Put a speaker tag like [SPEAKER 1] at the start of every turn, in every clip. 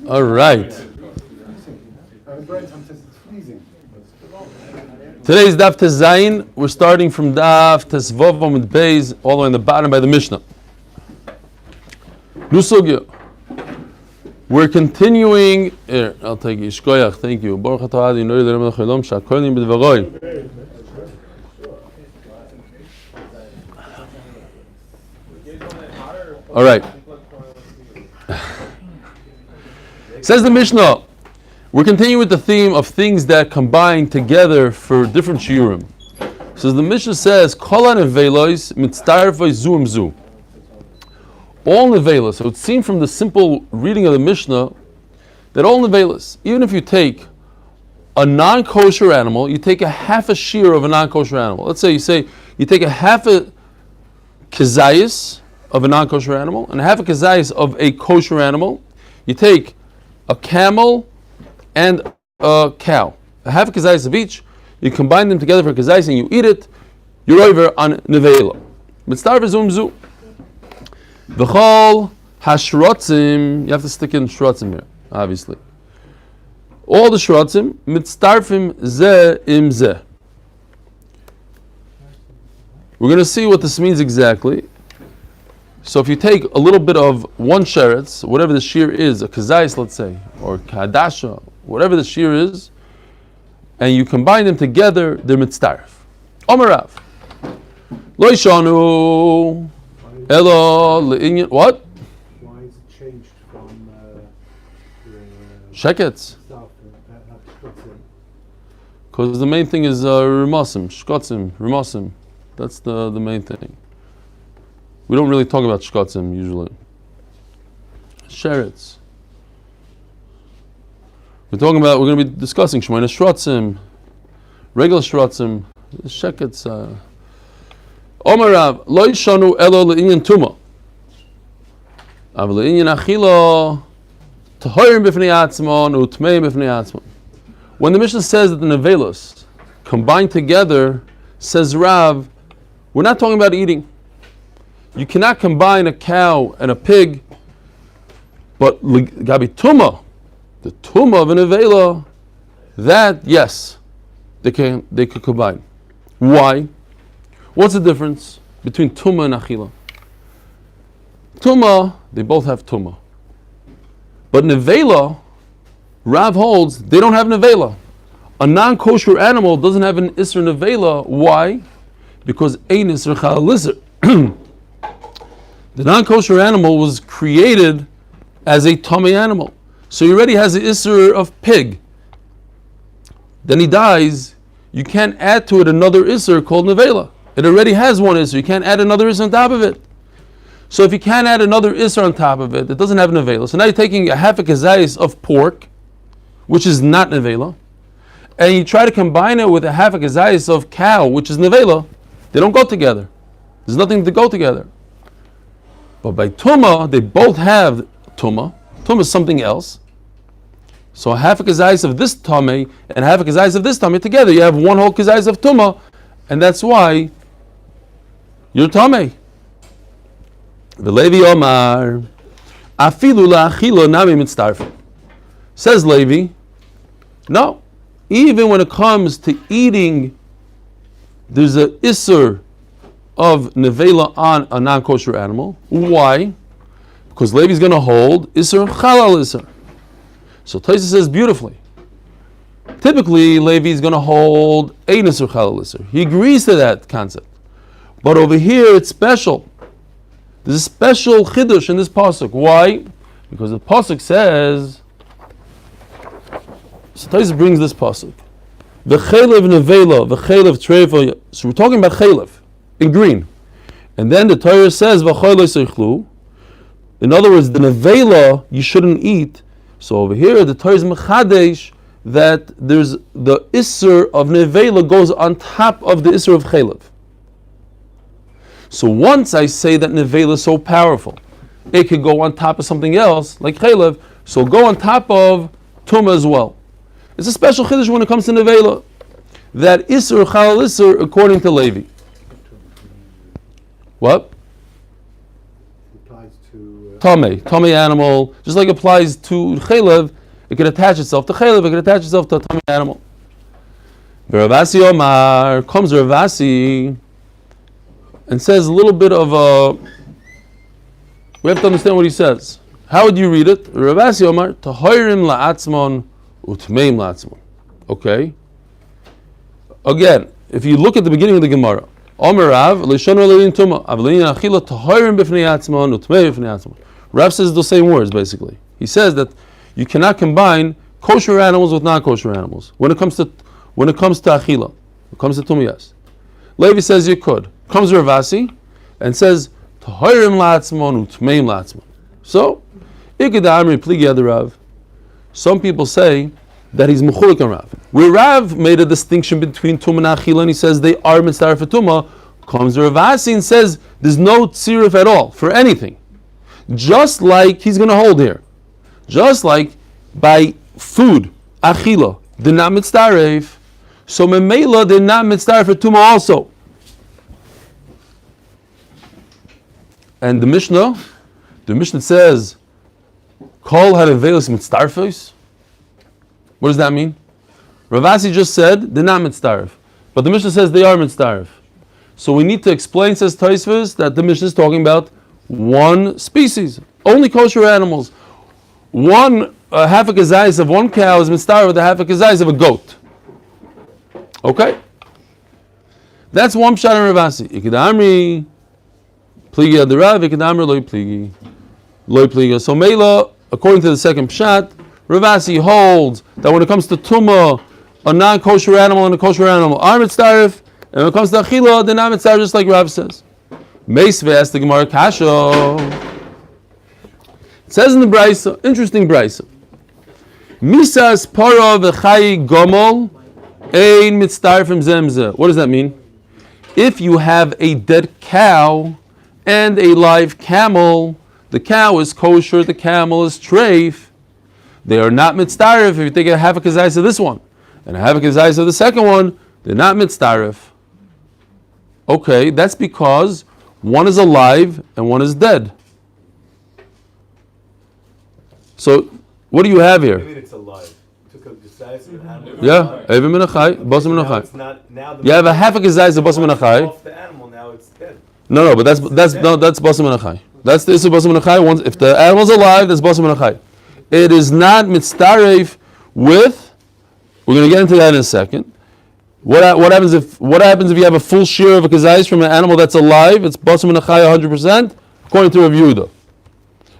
[SPEAKER 1] All right. Today's Daf Tezayin. We're starting from Daf Tesvav with Beis all the way in the bottom by the Mishnah. Nusugya. We're continuing. Here, I'll take you. Shkoyach, thank you. Baruch atah Adonai Eloheinu melech haolam shehakol nהיה b'dvaroi. All right. Says the Mishnah, we're continuing with the theme of things that combine together for different shiurim. So the Mishnah says, Kol hanevelos mitztarfos zu im zu. All nevelos. So it would seem from the simple reading of the Mishnah that all nevelos, even if you take a non-kosher animal, you take a half a shear of a non-kosher animal. Let's say you take a half a kezayis of a non-kosher animal and a half a kezayis of a kosher animal. You take a camel and a cow, a half a kezayis of each. You combine them together for a kezayis and you eat it. You're over on nevela. Mitzvah zum zu. V'chol hashrotzim. You have to stick in shrotzim here, obviously. All the shrotzim mitztarfim ze im ze. We're going to see what this means exactly. So if you take a little bit of one sheretz, whatever the shear is, a kazayis, let's say, or kadasha, whatever the shear is, and you combine them together, they're mitztarf. Omarav. Lo yishanu elo le'inyan. What?
[SPEAKER 2] Why is it changed from
[SPEAKER 1] shekets? Because the main thing is rimasim, shkotzim, rimasim. That's the main thing. We don't really talk about shkotzim usually. Sheretz. We're going to be discussing shmoyne shrotzim, regular shrotzim, shekets. Omarav, lo yishanu elo le'inyan tuma. Av le'inyan achila, tahorim b'fnei atzmon, utmeim b'fnei atzmon. When the Mishnah says that the nevelos combined together, says Rav, we're not talking about eating. You cannot combine a cow and a pig, but gabi tuma, the tuma of a nevela, that yes, they could combine. Why? What's the difference between tuma and achila? Tuma, they both have tuma, but nevela, Rav holds they don't have nevela. A non-kosher animal doesn't have an isser nevela. Why? Because ein isser chal isser. The non-kosher animal was created as a tummy animal. So he already has the isser of pig. Then he dies, you can't add to it another isser called nevela. It already has one isser, you can't add another isser on top of it. So if you can't add another isser on top of it, it doesn't have nevela. So now you're taking a half a kezayis of pork, which is not nevela, and you try to combine it with a half a kezayis of cow, which is nevela. They don't go together. There's nothing to go together. But by tuma, they both have tuma. Tuma is something else. So half a kezayis of this tame and half a kezayis of this tame together, you have one whole kezayis of tuma, and that's why you're tame. V'levi omar afilu la'achilo nami mitztarfim. Says Levi, no, even when it comes to eating, there's a isser of nevela on a non-kosher animal. Why? Because Levi's going to hold isser chalal isser. So Taisa says beautifully. Typically, Levi's going to hold ein isser chalal isser. He agrees to that concept. But over here, it's special. There's a special chiddush in this pasuk. Why? Because the pasuk says, so Taisa brings this pasuk. V'chelev nevela, v'chelev treifa. So we're talking about chelev in green, and then the Torah says v'chol seichlu. In other words, the nevela you shouldn't eat. So over here, the Torah is mechadesh that there's the isser of nevela goes on top of the isser of chelev. So once I say that nevela is so powerful, it could go on top of something else like chelev. So go on top of tuma as well. It's a special chiddush when it comes to nevela. That isser chalal isser according to Levi. What?
[SPEAKER 2] Applies to
[SPEAKER 1] Tame animal, just like applies to chaylev, it can attach itself to chaylev, it can attach itself to a tame animal. Ravasi Omar, comes Ravasi and says a little bit of a, we have to understand what he says. How would you read it? Ravasi Omar, Tahoirim la'atzmon utmeim la'atzmon. Okay. Again, if you look at the beginning of the Gemara, Omer Rav, Lishon Relin Tuma, Avlin Achila Tahoirim b'fnei atzmon utmeim b'fnei atzmon. Rav says the same words basically. He says that you cannot combine kosher animals with non-kosher animals when it comes to achila, when it comes to tumiyas. Levi says you could. Comes Ravasi and says Tahoirim la'atzmon utmeim la'atzmon. So, Ikadamri pligi Rav. Some people say that he's mechulik on Rav. Where Rav made a distinction between tumah and achila, and he says they are mitzvah for tumah, comes Ravasi and says there's no tziruf at all for anything. Just like he's going to hold here. Just like by food, achila, they're not mitzdaref. So Meilah, they're not mitzdaref for tumah also. And the Mishnah says, Kol hareveos mitzdarfos. What does that mean? Ravasi just said they're not mitzdaref, but the Mishnah says they are mitzdaref. So we need to explain, says Tosfos, that the Mishnah is talking about one species, only kosher animals. One half a kazayis of one cow is mitzdaref with a half a kazayis of a goat. Okay, that's one pshat in Ravasi. Ikadamri pligi adirav, ikadamri loy pligi. So Meilah, according to the second pshat, Ravasi holds that when it comes to tumah, a non-kosher animal and a kosher animal are mitzdaref, and when it comes to achila, they're not mitzdaref, just like Rav says. Meisve asked the Gemara Kasha. It says in the Brisa, interesting Brisa. Misas para v'chayi gomol ein mitzdarefim zemze. What does that mean? If you have a dead cow and a live camel, the cow is kosher, the camel is treif. They are not mitzdaref if you take a half a kazayis of this one and a half a kazayis of the second one, they're not mitzdaref. Okay, that's because one is alive and one is dead. So, what do you have here?
[SPEAKER 3] Maybe it's alive. Took a kazayis of an animal.
[SPEAKER 1] Yeah, Evim min achai, Basim min achai. You have a half a kazayis of Basim min achai.
[SPEAKER 3] Off the animal, now it's dead.
[SPEAKER 1] No, but that's Basim min achai. That's the issue of Basim min achai. If the animal's alive, that's Basim min achai. It is not mitzdaref with. We're going to get into that in a second. What happens if you have a full shear of a kazayis from an animal that's alive? It's basim and achai 100%, according to Rav Yehuda.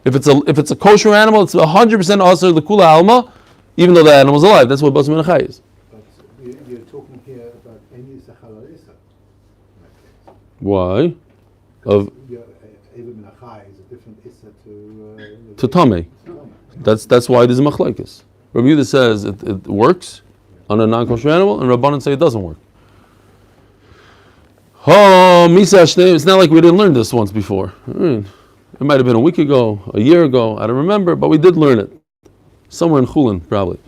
[SPEAKER 1] If it's a kosher animal, it's 100% also the kula alma, even though the animal's alive. That's what basim and achai is.
[SPEAKER 2] But you're talking here about any sachalarisa.
[SPEAKER 1] Why? Of
[SPEAKER 2] Even achai is a different issa
[SPEAKER 1] to tamei. That's why there's a machlekes. Rav Yehuda says it works on a non-kosher animal, and Rabbanan say it doesn't work. It's not like we didn't learn this once before. It might have been a week ago, a year ago, I don't remember, but we did learn it. Somewhere in Chulin, probably.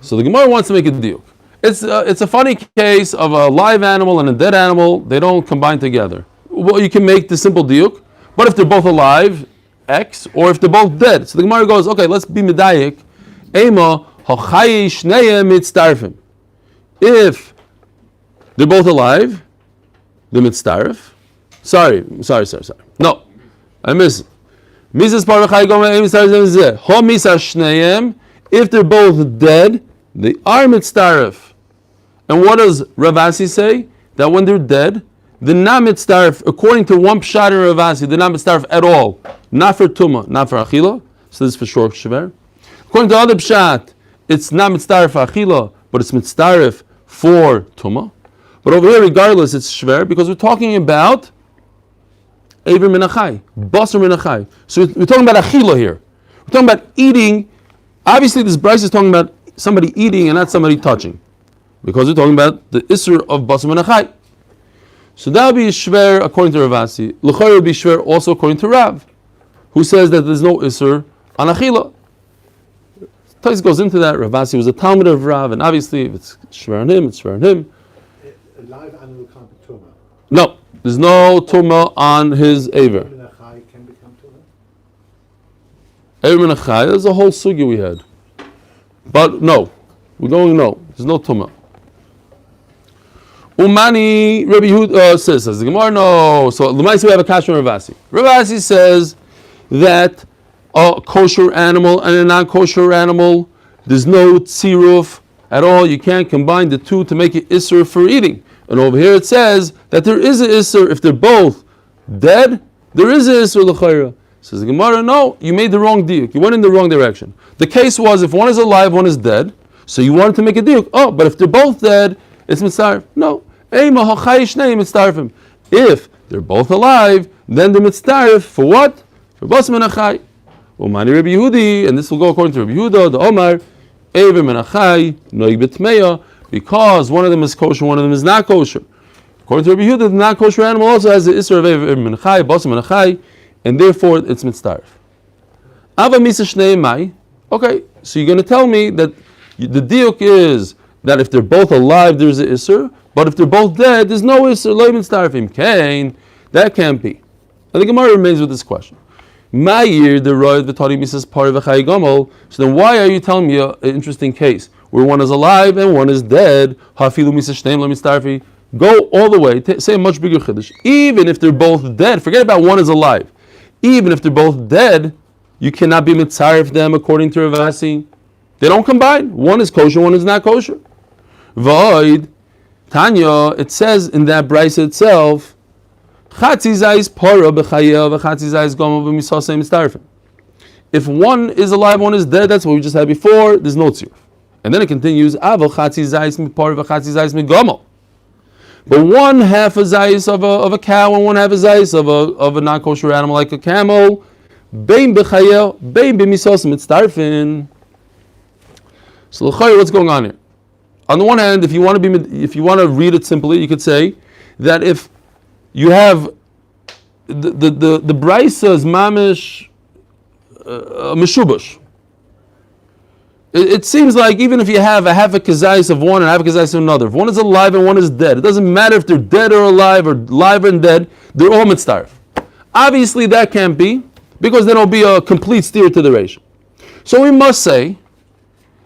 [SPEAKER 1] So the Gemara wants to make a diuk. It's a funny case of a live animal and a dead animal. They don't combine together. Well, you can make the simple diuk, but if they're both alive, X, or if they're both dead. So the Gemara goes, okay, let's be medayik. Ema hachayi shneim mitzdarfim. If they're both alive, they're mitzdarf. Sorry. No, I miss it. Misas parachai goma mitzdarfim. Ha misas shneim. If they're both dead, they are mitzdarf. And what does Ravasi say? That when they're dead, they're not mitzdarf. According to one pshat in Ravasi, they're not mitzdarf at all. Not for tumah, not for achila. So this is for sure shver. According to other pshat, it's not mitzdaref for achila, but it's mitzdaref for tumah. But over here, regardless, it's shver because we're talking about Eivir min achai, basar min achai. So we're talking about achila here. We're talking about eating. Obviously, this Bryce is talking about somebody eating and not somebody touching, because we're talking about the isser of basar min achai. So that would be shver according to Ravasi. L'chayr would be shver also according to Rav, who says that there's no isser on achila. Tais goes into that. Ravasi was a Talmud of Rav, and obviously if it's shver on him, it's shver on him.
[SPEAKER 2] A live animal can't be tumah.
[SPEAKER 1] No, There's no tumah on his aver.
[SPEAKER 2] Min achai can become tumah.
[SPEAKER 1] Aver min achai. There's a whole sugi we had. But no, we're going no. There's no tumah. Umani Rabbi Yehuda says the Gemara no. So L'maisa we have a kasha from Ravasi. Ravasi says that a kosher animal and a non-kosher animal, there's no tziruf at all. You can't combine the two to make it isser for eating. And over here it says that there is an isser if they're both dead. There is an isser l'chayra. Says the Gemara, no, you made the wrong diuk. You went in the wrong direction. The case was if one is alive, one is dead. So you wanted to make a diuk. Oh, but if they're both dead, it's mitzaref. No. If they're both alive, then the mitzaref for what? For bas menachai. Umani Rabbi Yehudi, and this will go according to Rabbi Yehuda, the Omar, Ever menachai, noig betmeya, because one of them is kosher, one of them is not kosher. According to Rabbi Yehuda, the not kosher animal also has the isra of Ever menachai, bas menachai, and therefore it's mitzaref. Ava misa shnei mai. Okay, so you're going to tell me that the diuk is that if they're both alive, there's an isser, but if they're both dead, there's no isser. Lo mitzarefim kain. That can't be. And the Gemara remains with this question. Ma'ir the roid v'tari misas pari v'chai gomel. So then, why are you telling me an interesting case where one is alive and one is dead? Hafilu misas shneim lo mitzarfi. Go all the way. Say a much bigger chiddush. Even if they're both dead, forget about one is alive. Even if they're both dead, you cannot be mitzaref them according to Ravasi. They don't combine. One is kosher, one is not kosher. Void Tanya, it says in that brisa itself, Chatzi zayis para b'chayel v'chatzi zayis gomo b'misasei mitzarefim. If one is alive, one is dead, that's what we just had before, there's no tziruf. And then it continues, Aval chatzi zayis mipara v'chatzi zayis migomo. But one half a zayis of a cow and one half a zayis of a non-kosher animal like a camel, bein b'chayel, bein b'misasei mitzarefim. So what's going on here? On the one hand, if you want to read it simply, you could say that if you have the brisa is mamish mishubash. It seems like even if you have a half a kazais of one and half a kazais of another, if one is alive and one is dead, it doesn't matter if they're dead or alive and dead, they're all mitzaref. Obviously that can't be, because then it'll be a complete steer to the ratio. So we must say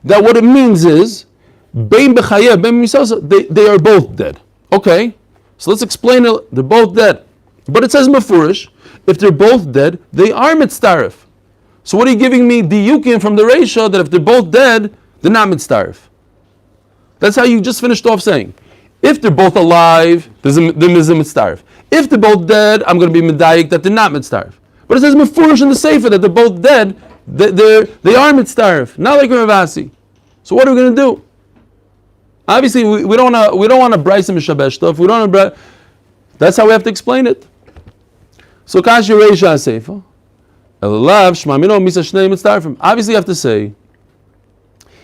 [SPEAKER 1] that what it means is Bein b'chayeh, bein b'misasa, they are both dead. Okay, so let's explain it. They're both dead. But it says mafurish, if they're both dead, they are mitzaref. So what are you giving me diyukim from the ratio that if they're both dead, they're not mitzaref? That's how you just finished off saying. If they're both alive, there's a mitzaref. If they're both dead, I'm going to be medayik that they're not mitzaref. But it says mafurish in the sefer that they're both dead, they are mitzaref, not like Ravasi. So what are we going to do? Obviously, we don't want to brisa mishabesh stuff. We don't want to. That's how we have to explain it. So kashi reisha seifa, elav shmamino misa shnei mitzarefim. Obviously, you have to say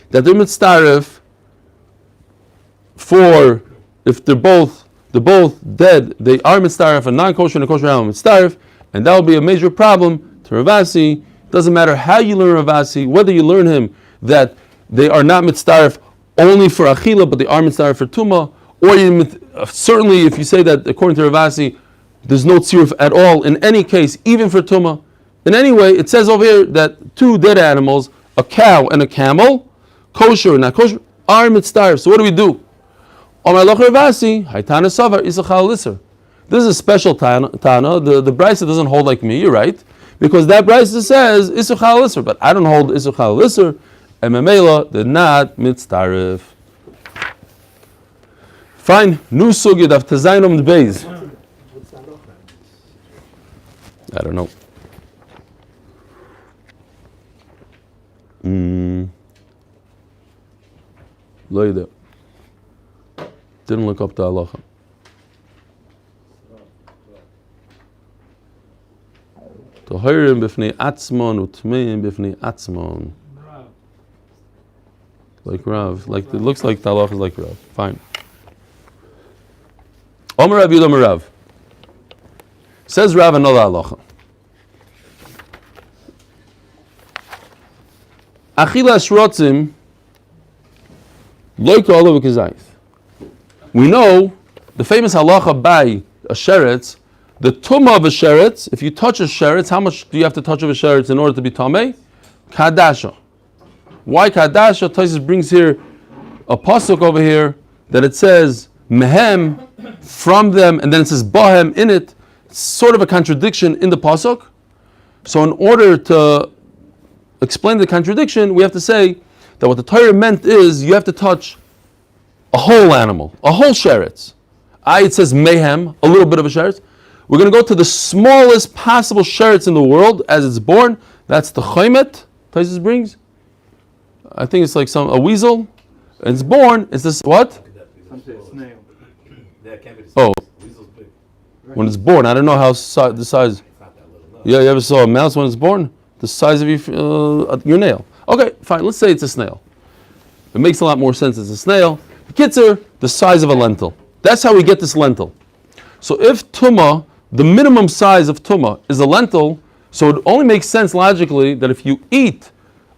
[SPEAKER 1] that they're mitzaref for if they're both dead. They are mitzaref, a non-kosher and a kosher animal mitzaref, and that will be a major problem to Ravasi. Doesn't matter how you learn Ravasi, whether you learn him that they are not mitzaref only for achila, but they are mitzaref for tuma, or certainly if you say that according to Ravasi, there's no tziruf at all in any case, even for tuma. In any way, it says over here that two dead animals, a cow and a camel, kosher and not kosher, are mitzaref. So what do? Omar loch Ravasi, haytana savar isachal liser. This is a special tana. The brisa doesn't hold like me. You're right, because that brisa says isachal liser, but I don't hold isachal liser. And Meilah, they're not mitzaref. Fine. New sugya of Tazaynom Beis.
[SPEAKER 2] What's that look like?
[SPEAKER 1] I don't know. Loida. Didn't look up the halacha. Tohirim b'fnei atzmon utmeim b'fnei atzmon. Like Rav, it looks like the halacha is like Rav. Fine. Omer Rav Yudom Rav. Says Rav another halacha. Achila shrotzim loika olav kizayis. We know the famous halacha by a sheretz, the tumah of a sheretz, if you touch a sheretz, how much do you have to touch of a sheretz in order to be tameh? Kadasha. Why kadasha? Taisus brings here a pasuk over here that it says mehem, from them, and then it says bahem in it. It's sort of a contradiction in the pasuk. So in order to explain the contradiction, we have to say that what the Torah meant is you have to touch a whole animal, a whole sheretz. It says mehem, a little bit of a sheretz. We're going to go to the smallest possible sheretz in the world as it's born. That's the chaymet. Taisus brings. I think it's like a weasel. It's born. It's this what?
[SPEAKER 2] Snail.
[SPEAKER 1] Oh, when it's born, I don't know how the size. Yeah, you ever saw a mouse when it's born? The size of your nail. Okay, fine. Let's say it's a snail. It makes a lot more sense. It's a snail. The kitzer, the size of a lentil. That's how we get this lentil. So if tumah, the minimum size of tumah is a lentil, so it only makes sense logically that if you eat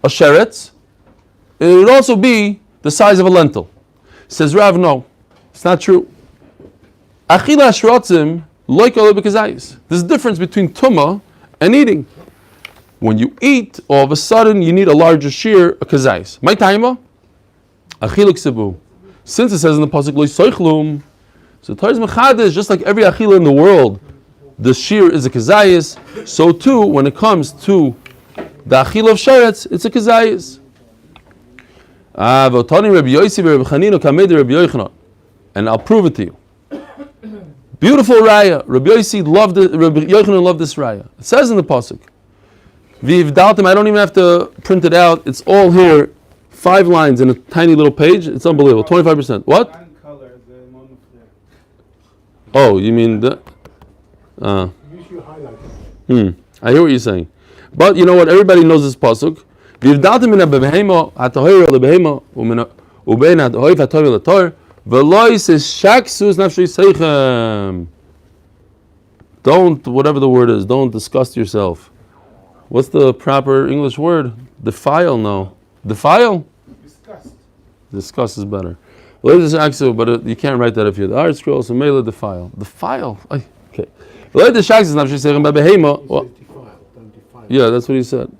[SPEAKER 1] a sheretz, it would also be the size of a lentil. Says Rav, no, it's not true. Achila shrotzim loik ole b'kazayis. There's a difference between tumah and eating. When you eat, all of a sudden you need a larger shear, a kazayis. My taima, achiluk sebu. Since it says in the pasuk loy soichlum, so Torah is mechades, just like every achila in the world, the shear is a kazayis. So too, when it comes to the achila of sheretz, it's a kazayis. And I'll prove it to you. Beautiful raya. Rabbi Yossi loved it. Rabbi Yochanan loved this raya. It says in the pasuk, "V'ivdaltem." I don't even have to print it out. It's all here, 5 lines in a tiny little page. It's unbelievable. 25%. What? Oh, you mean the?
[SPEAKER 2] Use your highlighter.
[SPEAKER 1] I hear what you're saying, but you know what? Everybody knows this pasuk. V'ivdaltem min habehema hatohir lebehema ubein hatohir hatohir lator. V'loy says shaksus nafshay seichem. Don't, whatever the word is, don't disgust yourself. What's the proper English word? Defile? No. Defile?
[SPEAKER 2] Disgust.
[SPEAKER 1] Disgust is better. Well, this is actually, but you can't write that if you're the art scroll. So Meilah defile. Defile. Okay. Well, the shaksus nafshay seichem babehema.
[SPEAKER 2] Defile. Don't defile.
[SPEAKER 1] Yeah, that's what he said.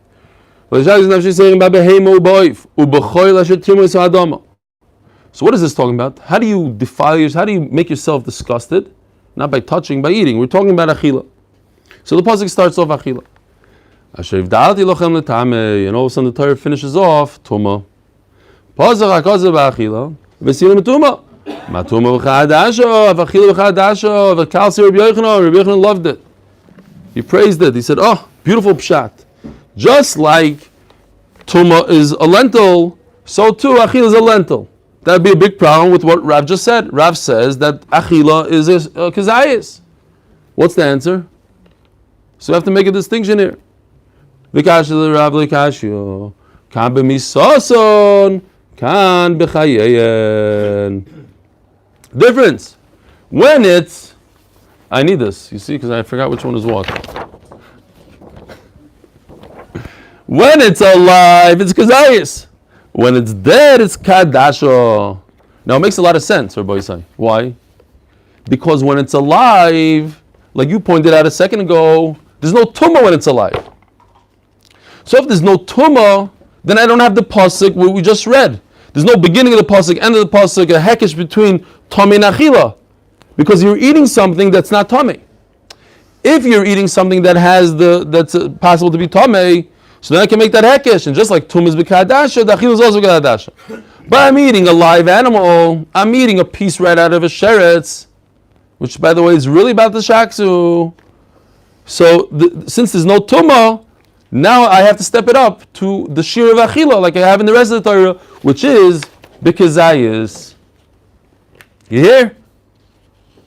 [SPEAKER 1] Well, the shaksus nafshay seichem babehema uboif ubechoil asher timos adama. So what is this talking about? How do you defile yourself? How do you make yourself disgusted? Not by touching, by eating. We're talking about achila. So the pasuk starts off achila. And all of a sudden the Torah finishes off tuma. Pasuk hakazav achila. V'silim tuma. Matuma v'chadasha. V'achila v'chadasha. V'kalsi Rabbi Yochanan. Rabbi Yochanan loved it. He praised it. He said, "Oh, beautiful pshat. Just like tuma is a lentil, so too achila is a lentil." That would be a big problem with what Rav just said. Rav says that achila is a kazayis. What's the answer? So we have to make a distinction here. V'kashil Rav l'kashio kan b'misason kan b'chayeyen. Difference. When it's, I need this, you see, because I forgot which one is what. When it's alive, it's kazayis. When it's dead, it's kadasha. Now it makes a lot of sense, Rabbi Yisai. Why? Because when it's alive, like you pointed out a second ago, there's no tumah when it's alive. So if there's no tumah, then I don't have the pasuk we just read. There's no beginning of the pasuk, end of the pasuk, a hekesh between tummy and achila, because you're eating something that's not tummy. If you're eating something that's possible to be tummy, so then I can make that hekesh, and just like tum is b'kadasha, the achila is also b'kadasha. But I'm eating a live animal. I'm eating a piece right out of a sheretz, which, by the way, is really about the shaksu. So since there's no tumah, now I have to step it up to the shir of achila, like I have in the rest of the Torah, which is b'kazayis. You hear?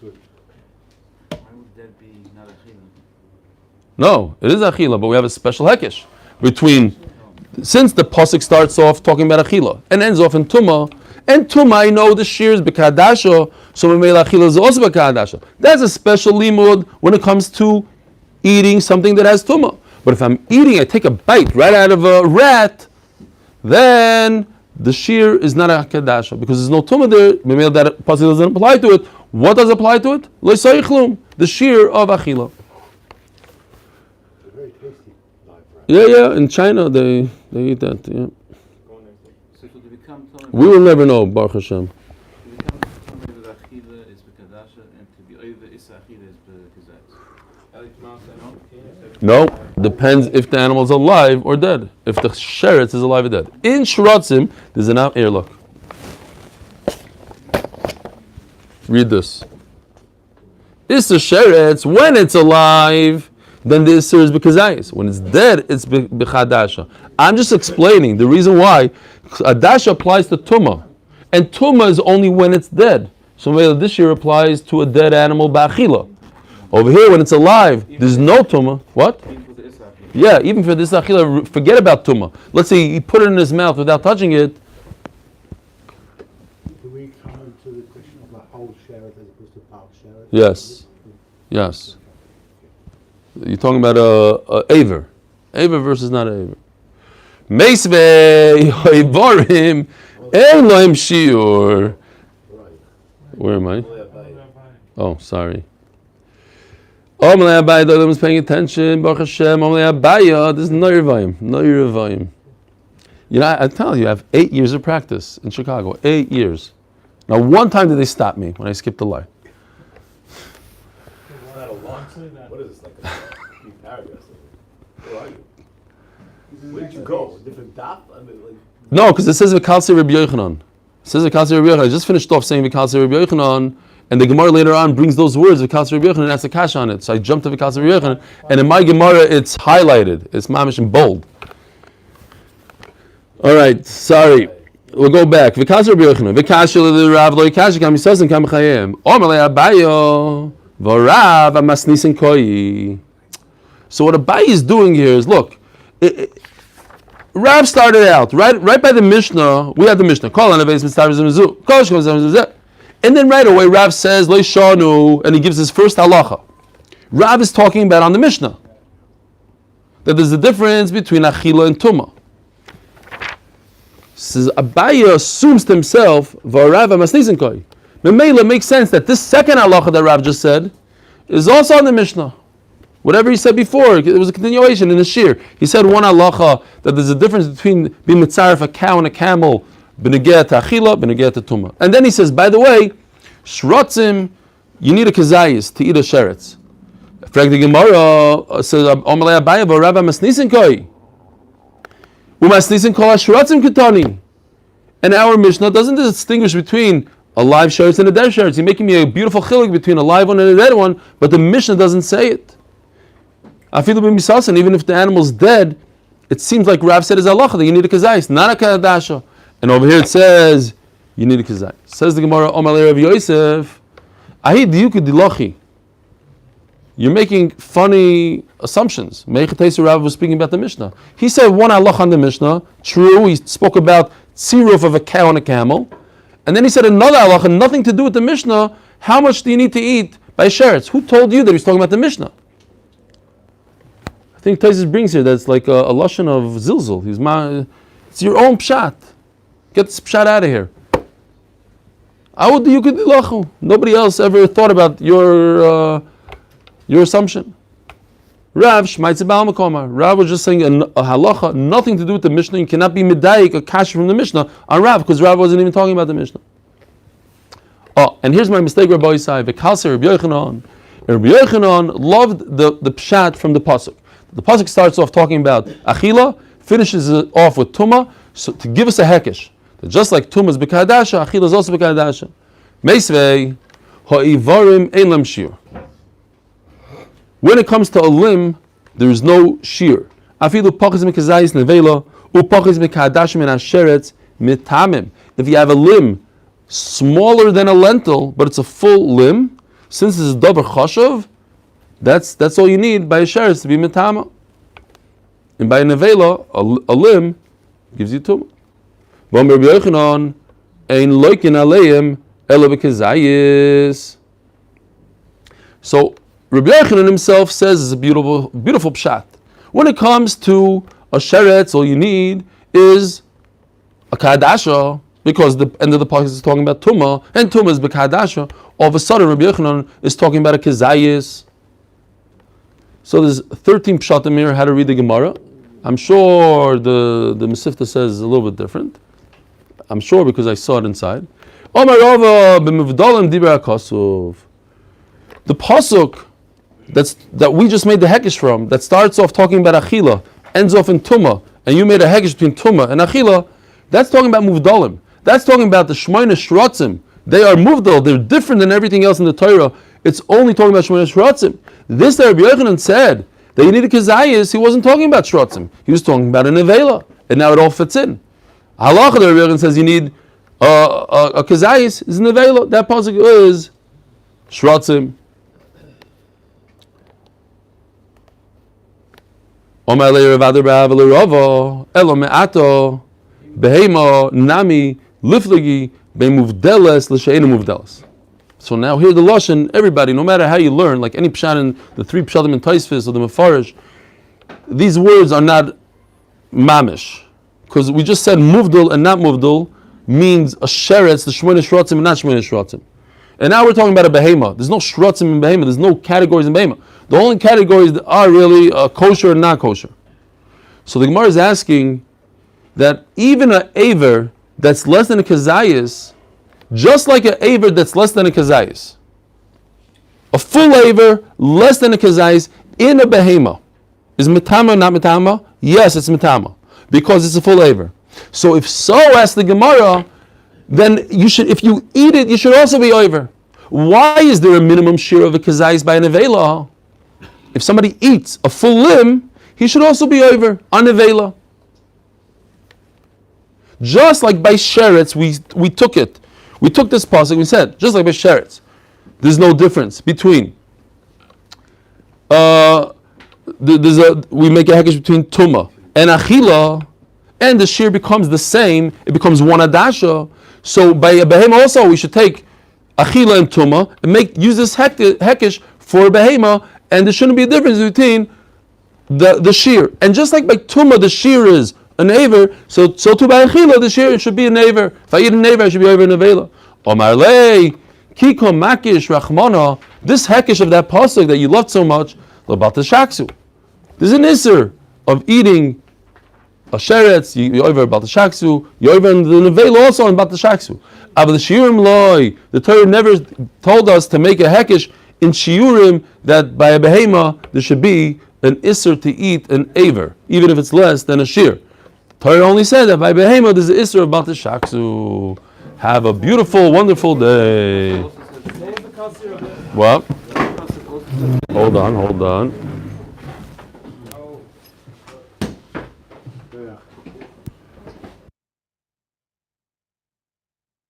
[SPEAKER 4] Why would that be not achila?
[SPEAKER 1] No, it is achila, but we have a special hekesh between, since the pasuk starts off talking about achila and ends off in tumah, and tumah I know the shir is b'kadasha, so Meilah achila is also b'kadasha. That's a special limud when it comes to eating something that has tumah. But if I'm eating, I take a bite right out of a rat, then the shir is not a kadasha because there's no tumah there. Maybe that pasuk doesn't apply to it. What does apply to it? Lo yisayichlum, the shear of achila.
[SPEAKER 2] It's very tasty live rat.
[SPEAKER 1] Yeah, in China they eat that. Yeah.
[SPEAKER 4] So to become Tomei,
[SPEAKER 1] We will never know, Baruch Hashem.
[SPEAKER 4] to become Tomei with Achila is Bekadasha, and to be over Issa Achila is Bekazatz.
[SPEAKER 1] No, depends if the animal is alive or dead. If the sheretz is alive or dead. In shiratzim, there's an airlock. Read this. Issa sheretz, when it's alive, then the issa is bekazayis. When it's dead, it's bechadasha. I'm just explaining the reason why adasha applies to tuma, and tuma is only when it's dead. So this year applies to a dead animal ba'achila. Over here, when it's alive, there's no tuma. What? Yeah, even for this achila, forget about tuma. Let's say he put it in his mouth without touching it.
[SPEAKER 2] Do we come into the question of the whole sheret as opposed to part sheret?
[SPEAKER 1] Yes. Yes. You're talking about a aver. Aver versus not aver. Meisvei hoivarim ein lohem shiur. Where am I? Oh, sorry. Omelei Abaya, the was paying attention. Baruch Hashem. Omelei Abaya. This is no Yerevayim. You know, I tell you, I have 8 years of practice in Chicago. 8 years. Now, one time did they stop me when I skipped the line.
[SPEAKER 3] What is this, like a few paragraphs? Where are you? Where did you go? A different daf? I mean, like,
[SPEAKER 1] No, because it says V'kalsei Rabbi Yochanan. It says V'kalsei Rabbi Yochanan. I just finished off saying V'kalsei Rabbi Yochanan, and the Gemara later on brings those words V'kalsei Rabbi Yochanan and asks a kash on it. So I jumped to V'kalsei Rabbi Yochanan, and in my Gemara it's highlighted. It's mamish in bold. All right, sorry. We'll go back. V'kalsei Rabbi Yochanan. V'kashel the Rav lo yikash kam yisosem kam chayim. Omelei Abayo v'Rav amasnisen koi. So what Abaye is doing here is, look, Rav started out right by the Mishnah. We had the Mishnah. And then right away Rav says Lo Shanu, and he gives his first halacha. Rav is talking about on the Mishnah that there's a difference between achila and tuma. Says Abaye assumes to himself V'Rav amasnisen koi. Meilah makes sense that this second halacha that Rav just said is also on the Mishnah. Whatever he said before, it was a continuation in the shir. He said one halacha that there's a difference between being mitzaref a cow and a camel, b'negeh to achila, b'negeh to tuma. And then he says, by the way, shrotzim, you need a kazayis to eat a sheretz. Frag the Gemara says, Omelei Abaya v'Rav amasnisen koi. Umasnisen kol shrotzim ketani. And our Mishnah doesn't distinguish between a live sheretz and a dead sheretz. He's making me a beautiful chilik between a live one and a dead one, but the Mishnah doesn't say it. Afilu b'misasan, even if the animal's dead, it seems like Rav said is halacha that you need a kazayis, not a kadasha. And over here it says you need a kazayis. Says the Gemara, Omalei Rav Yosef, Ahi diyuku dilochi. You're making funny assumptions. Meichateisu Rav was speaking about the Mishnah. He said one halacha on the Mishnah. True, he spoke about tziruf of a cow and a camel. And then he said another halacha, nothing to do with the Mishnah. How much do you need to eat by sheretz? Who told you that he's talking about the Mishnah? I think Taisus brings here that's like a lashon of zilzul. It's your own pshat. Get this pshat out of here. Nobody else ever thought about your assumption. Rav Shmaitze Baal Makoma. Rav was just saying a halacha, nothing to do with the Mishnah. You cannot be medayik a kash from the Mishnah on Rav because Rav wasn't even talking about the Mishnah. Oh, and here's my mistake, Rabbi Yisai. V'kalsei Rabbi Yochanan. Rabbi Yochanan loved the pshat from the pasuk. The pasuk starts off talking about achila, finishes it off with tuma, so to give us a hekesh. That just like tuma is b'kadasha, achila is also b'kadasha. Meisvei ha'ivarim ein lem shir. When it comes to a limb, there is no shear. Afilu pachis mikazayis nevela, upachis mikadash min asheretz mitamim. If you have a limb smaller than a lentil, but it's a full limb, since it's a davar chashav, that's all you need by a sheretz to be mitama. And by a nevela, a limb gives you tumah. B'am Rabbi Yochanan ein loikin aleim ela b'kazayis. So Rabbi Yochanan himself says it's a beautiful pshat. When it comes to a sheretz, all you need is a kadasha because the end of the pasuk is talking about Tumah, and Tumah is B'Kadasha. All of a sudden, Rabbi Yochanan is talking about a Kezayis. So there's 13 pshatim here how to read the Gemara. I'm sure the Mesifta says a little bit different. I'm sure because I saw it inside. The pasuk that we just made the hekesh from, that starts off talking about Achila, ends off in Tumah, and you made a hekesh between Tumah and Achila, that's talking about Muvdalim. That's talking about the Shmoyne Shratzim. They are Muvdal, they're different than everything else in the Torah. It's only talking about Shmoyne Shratzim. This that Rabbi Yochanan said, that you need a Kezayis, he wasn't talking about Shratzim. He was talking about a Nevela. And now it all fits in. Halacha, the Rabbi Yochanan says you need a Kezayis, is Nevela. That pasuk is Shratzim. Omar le Rav Adar B'Av le Rava, Elo me'ato, behema, nami, lifligi, be'muvdeles, l'she'enu muvdeles. So now here the Lashon, everybody, no matter how you learn, like any pshat in the three pshatim in Taisvis or the Mefarish, these words are not mamish. Because we just said muvdal and not muvdal means a sheretz, the shmoyne shratzim and not shmoyne shratzim. And now we're talking about a behema. There's no shratzim in behema. There's no categories in behema. The only categories that are really kosher and not kosher. So the Gemara is asking that even an aver that's less than a kezayis, just like an aver that's less than a kezayis, a full aver less than a kezayis in a behema, is metama or not metama? Yes, it's metama because it's a full aver. So if so, asks the Gemara, then you should, if you eat it, you should also be over. Why is there a minimum share of a kezayis by a nevela? If somebody eats a full limb, he should also be over on nevela. Just like by sheretz, we took it. We took this pasuk, we said, just like by sheretz, there's no difference between we make a hekesh between tumah and achila, and the shear becomes the same, it becomes one adasha. So by a behema also, we should take achila and tumah and use this hekesh for a behema, and there shouldn't be a difference between the shear. And just like by tumah, the shear is an aver, so too by achila, the shear should be an aver. If I eat an aver, I should be over an avela. Omar lei, kikom makish rachmana, this hekesh of that pasuk that you loved so much, about the shaksu. There's an isser of eating a sheretz, you over about the shaksu, you over in the nevela also about the shaksu. But the shiurim loy, the Torah never told us to make a hekesh in shiurim that by a behema there should be an isser to eat an aver, even if it's less than a shear. Torah only said that by behema there's an isser about the shaksu. Have a beautiful, wonderful day. What? Hold on.